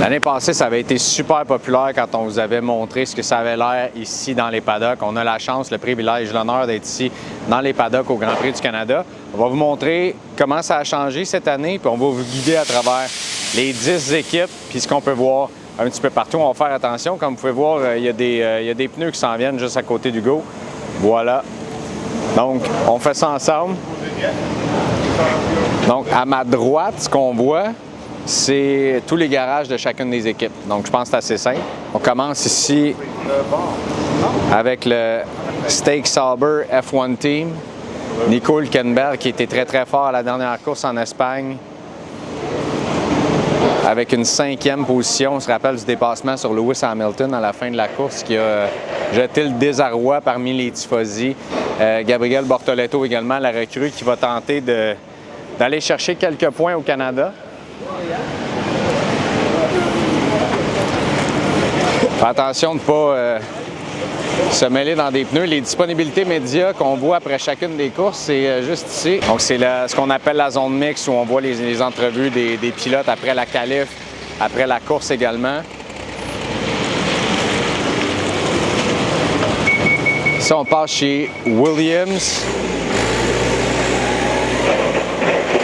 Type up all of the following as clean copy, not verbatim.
L'année passée, ça avait été super populaire quand on vous avait montré ce que ça avait l'air ici dans les paddocks. On a la chance, le privilège, l'honneur d'être ici dans les paddocks au Grand Prix du Canada. On va vous montrer comment ça a changé cette année, puis on va vous guider à travers les 10 équipes, puis ce qu'on peut voir un petit peu partout. On va faire attention. Comme vous pouvez voir, il y a des pneus qui s'en viennent juste à côté d'Hugo. Voilà. Donc, on fait ça ensemble. Donc, à ma droite, ce qu'on voit, c'est tous les garages de chacune des équipes. Donc, je pense que c'est assez simple. On commence ici avec le Stake Sauber F1 Team. Nico Hülkenberg qui était très, très fort à la dernière course en Espagne avec une 5e position. On se rappelle du dépassement sur Lewis Hamilton à la fin de la course qui a jeté le désarroi parmi les tifosi. Gabriel Bortoleto également, la recrue qui va tenter d'aller chercher quelques points au Canada. Fais attention de ne pas se mêler dans des pneus. Les disponibilités médias qu'on voit après chacune des courses, c'est juste ici. Donc, c'est ce qu'on appelle la zone mix où on voit les entrevues des pilotes après la qualif, après la course également. Ici, on passe chez Williams.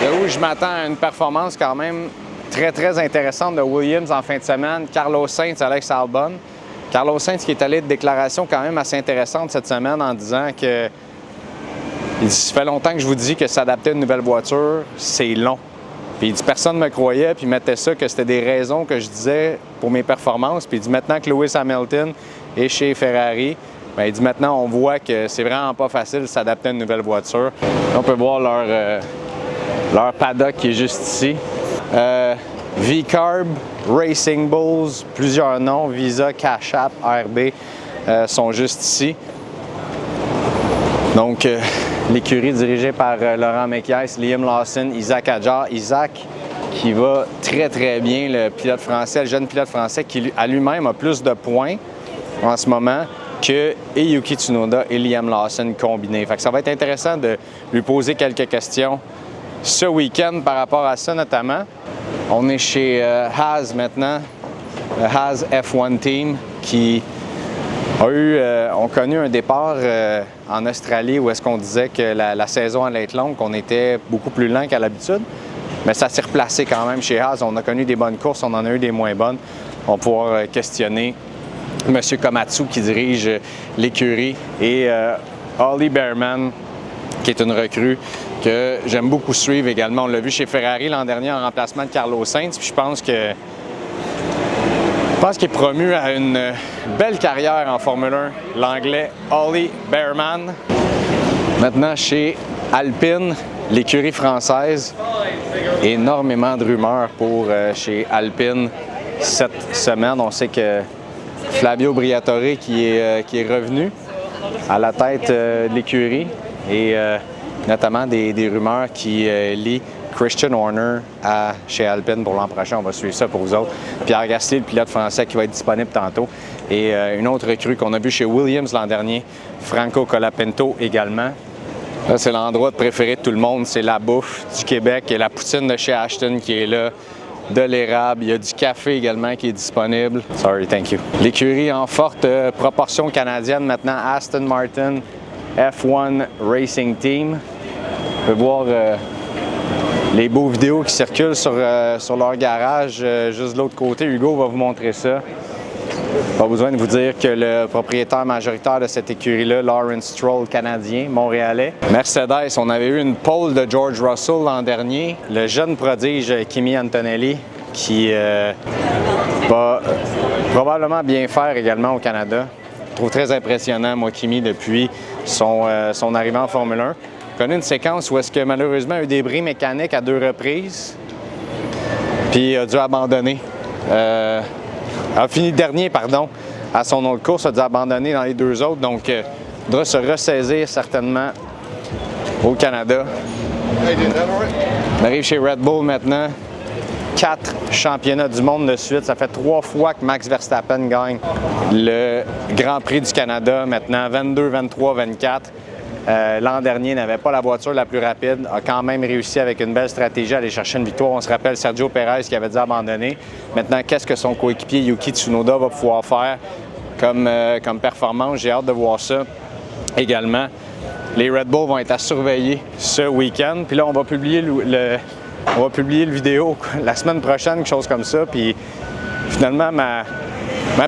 Là où je m'attends à une performance quand même très, très intéressante de Williams en fin de semaine. Carlos Sainz, Alex Albon. Carlos Sainz qui est allé de déclaration quand même assez intéressante cette semaine en disant que il dit, ça fait longtemps que je vous dis que s'adapter à une nouvelle voiture, c'est long. Puis il dit, personne ne me croyait, puis il mettait ça que c'était des raisons que je disais pour mes performances. Puis il dit, maintenant que Lewis Hamilton est chez Ferrari, bien, il dit, maintenant on voit que c'est vraiment pas facile de s'adapter à une nouvelle voiture. Là, on peut voir leur paddock qui est juste ici. V-Carb, Racing Bulls, plusieurs noms, Visa, Cash App, RB sont juste ici. Donc, l'écurie dirigée par Laurent Mekies, Liam Lawson, Isaac Hadjar. Isaac qui va très, très bien, le pilote français, le jeune pilote français qui, à lui-même, a plus de points en ce moment que Yuki Tsunoda et Liam Lawson combinés. Fait que ça va être intéressant de lui poser quelques questions ce week-end par rapport à ça notamment. On est chez Haas maintenant, le Haas F1 Team qui ont connu un départ en Australie où est-ce qu'on disait que la saison allait être longue, qu'on était beaucoup plus lent qu'à l'habitude. Mais ça s'est replacé quand même chez Haas. On a connu des bonnes courses, on en a eu des moins bonnes. On va pouvoir questionner M. Komatsu qui dirige l'écurie et Ollie Bearman qui est une recrue que j'aime beaucoup suivre également. On l'a vu chez Ferrari l'an dernier en remplacement de Carlos Sainz. Puis je pense qu'il est promu à une belle carrière en Formule 1, l'Anglais Ollie Bearman. Maintenant chez Alpine, l'écurie française. Énormément de rumeurs pour chez Alpine cette semaine. On sait que Flavio Briatore qui est revenu à la tête de l'écurie et notamment des rumeurs qui lient Christian Horner chez Alpine pour l'an prochain. On va suivre ça pour vous autres. Pierre Gasly, le pilote français qui va être disponible tantôt. Et une autre recrue qu'on a vue chez Williams l'an dernier, Franco Colapinto également. Là, c'est l'endroit préféré de tout le monde. C'est la bouffe du Québec et la poutine de chez Ashton qui est là. De l'érable. Il y a du café également qui est disponible. Sorry, thank you. L'écurie en forte proportion canadienne maintenant, Aston Martin F1 Racing Team. On peut voir les beaux vidéos qui circulent sur leur garage juste de l'autre côté. Hugo va vous montrer ça. Pas besoin de vous dire que le propriétaire majoritaire de cette écurie-là, Lawrence Stroll, canadien, montréalais. Mercedes, on avait eu une pole de George Russell l'an dernier. Le jeune prodige Kimi Antonelli qui va probablement bien faire également au Canada. Je trouve très impressionnant, moi, Kimi, depuis son arrivée en Formule 1. J'ai connu une séquence où est-ce que malheureusement a eu des bris mécaniques à 2 reprises, puis a dû abandonner. A fini dernier, pardon, à son autre course, a dû abandonner dans les 2 autres, donc il faudra se ressaisir certainement au Canada. On arrive chez Red Bull maintenant. 4 championnats du monde de suite. Ça fait 3 fois que Max Verstappen gagne le Grand Prix du Canada maintenant, 22, 23, 24. l'an dernier, n'avait pas la voiture la plus rapide, a quand même réussi avec une belle stratégie à aller chercher une victoire. On se rappelle Sergio Pérez qui avait dit abandonner. Maintenant, qu'est-ce que son coéquipier Yuki Tsunoda va pouvoir faire comme performance? J'ai hâte de voir ça également. Les Red Bull vont être à surveiller ce week-end. Puis là, on va publier le vidéo la semaine prochaine, quelque chose comme ça. Puis finalement, ma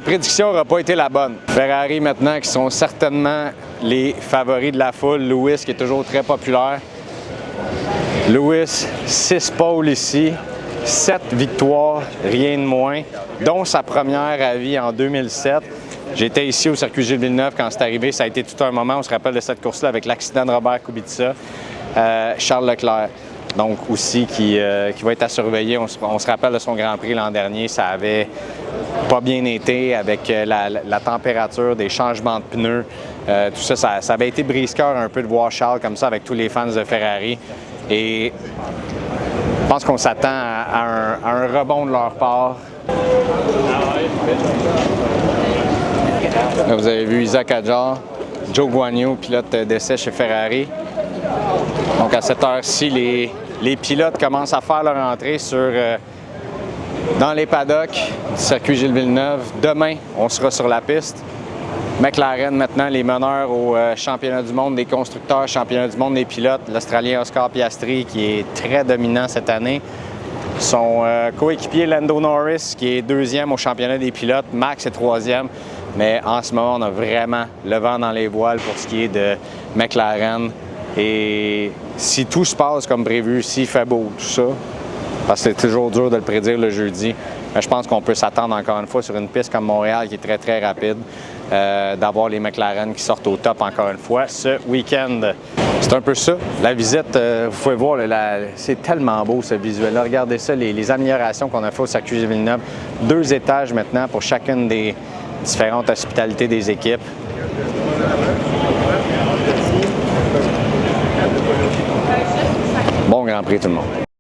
prédiction n'aura pas été la bonne. Ferrari maintenant qui sont certainement les favoris de la foule. Lewis qui est toujours très populaire. Lewis, 6 pôles ici, 7 victoires, rien de moins, dont sa première à vie en 2007. J'étais ici au circuit Gilles Villeneuve quand c'est arrivé. Ça a été tout un moment. On se rappelle de cette course-là avec l'accident de Robert Kubica. Charles Leclerc, donc aussi, qui va être à surveiller. On se rappelle de son Grand Prix l'an dernier. Ça avait pas bien été avec la température, des changements de pneus. Tout ça, ça avait été brise-cœur un peu de voir Charles comme ça avec tous les fans de Ferrari. Et je pense qu'on s'attend à un rebond de leur part. Là, vous avez vu Isaac Hadjar, Joe Guan Yu, pilote d'essai chez Ferrari. Donc à cette heure-ci, les pilotes commencent à faire leur entrée dans les paddocks du circuit Gilles Villeneuve. Demain, on sera sur la piste. McLaren maintenant, les meneurs au championnat du monde des constructeurs, championnat du monde des pilotes. L'Australien Oscar Piastri qui est très dominant cette année. Son coéquipier Lando Norris qui est deuxième au championnat des pilotes. Max est troisième. Mais en ce moment, on a vraiment le vent dans les voiles pour ce qui est de McLaren. Et si tout se passe comme prévu, s'il fait beau, tout ça, parce que c'est toujours dur de le prédire le jeudi, mais je pense qu'on peut s'attendre encore une fois sur une piste comme Montréal qui est très, très rapide, d'avoir les McLaren qui sortent au top encore une fois ce week-end. C'est un peu ça. La visite, vous pouvez voir, c'est tellement beau ce visuel-là. Regardez ça, les améliorations qu'on a fait au circuit Villeneuve. 2 étages maintenant pour chacune des différentes hospitalités des équipes. Bon Grand Prix tout le monde.